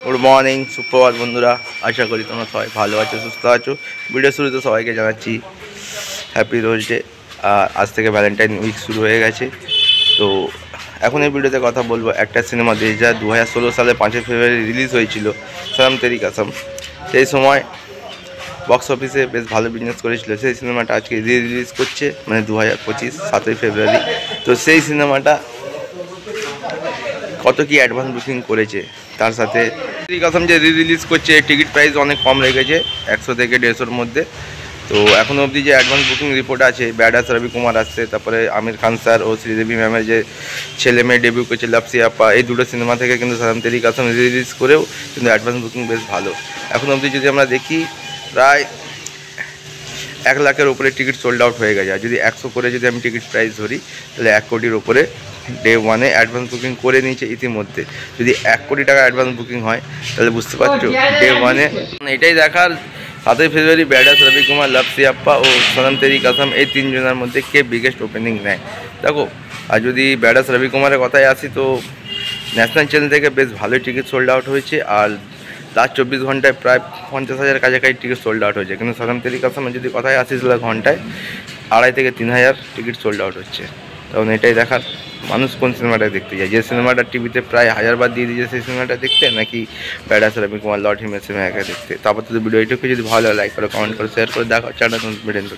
Good morning, সুপ্রভাত বন্ধুরা। আশা করি তোমরা সবাই ভালো আছো, সুস্থ আছো। ভিডিও শুরুতে সবাইকে জানাচ্ছি হ্যাপি রোজডে। আর আজ থেকে ভ্যালেন্টাইন উইক শুরু হয়ে গেছে। তো এখন এই ভিডিওতে কথা বলবো একটা সিনেমা যা 2016 সালে 5 ফেব্রুয়ারি রিলিজ হয়েছিল, সনম তেরি কসম। সেই সময় বক্স অফিসে বেশ ভালো বিজনেস করেছিল। সেই সিনেমাটা আজকে রিলিজ করছে, মানে 2025 7 ফেব্রুয়ারি। তো সেই সিনেমাটা কত কি অ্যাডভান্স বুকিং করেছে, তার সাথে তেরি কসম যে রিলিজ করছে, টিকিট প্রাইস অনেক কম রেখেছে, 100 থেকে 150-র মধ্যে। তো এখনও অবধি যে অ্যাডভান্স বুকিং রিপোর্ট আছে, ব্যাডাস রবি কুমার আসছে, তারপরে আমির খান স্যার ও শ্রীদেবী ম্যামের যে ছেলে মেয়ে ডেবিউ করছে লাভ সিয়াপ্পা, এই দুটো সিনেমা থেকে কিন্তু সনম তেরি কসম রিলিজ করেও কিন্তু অ্যাডভান্স বুকিং বেশ ভালো। এখনও অবধি যদি আমরা দেখি, প্রায় 1 লাখের ওপরে টিকিট সোল্ড আউট হয়ে গেছে। আর যদি 100 করে যদি আমি টিকিট প্রাইস ধরি, তাহলে 1 কোটির ওপরে ডে ওয়ানে অ্যাডভান্স বুকিং করে নিয়েছে ইতিমধ্যে। যদি 1 কোটি টাকা অ্যাডভান্স বুকিং হয়, তাহলে বুঝতে পারছো ডে ওয়ানে এটাই দেখার 7 ফেব্রুয়ারি ব্যাডাস রবি কুমার, লাভ সিয়াপ্পা ও সনম তেরি কসম এই তিনজনের মধ্যে কে বিগেস্ট ওপেনিং নেয় দেখো। আর যদি ব্যাডাস রবি কুমারের কথায় আসি, তো ন্যাশনাল চ্যানেল থেকে বেশ ভালোই টিকিট সোল্ড আউট হয়েছে। আর লাস্ট 24 ঘন্টায় প্রায় 50,000 কাছাকাছি টিকিট সোল্ড আউট হয়েছে। কিন্তু সনম তেরি কসমের যদি কথায় আসি, তাহলে ঘন্টায় 2,500 থেকে 3,000 টিকিট সোল্ড আউট হচ্ছে। তখন এটাই দেখার মানুষ কোন সিনেমাটা দেখতে যায়। যে সিনেমাটা টিভিতে প্রায় 1000 বার দিয়ে দিয়েছে, সেই সিনেমাটা দেখতে, নাকি ব্যাডাস রবি কুমার লর্ড হিমেশ সিনেমাকে দেখতে। তারপর তো ভিডিও এটুকু, যদি ভালো লাইক করো, কমেন্ট করো, শেয়ার করে, দেখা চ্যানেল ভিডিও।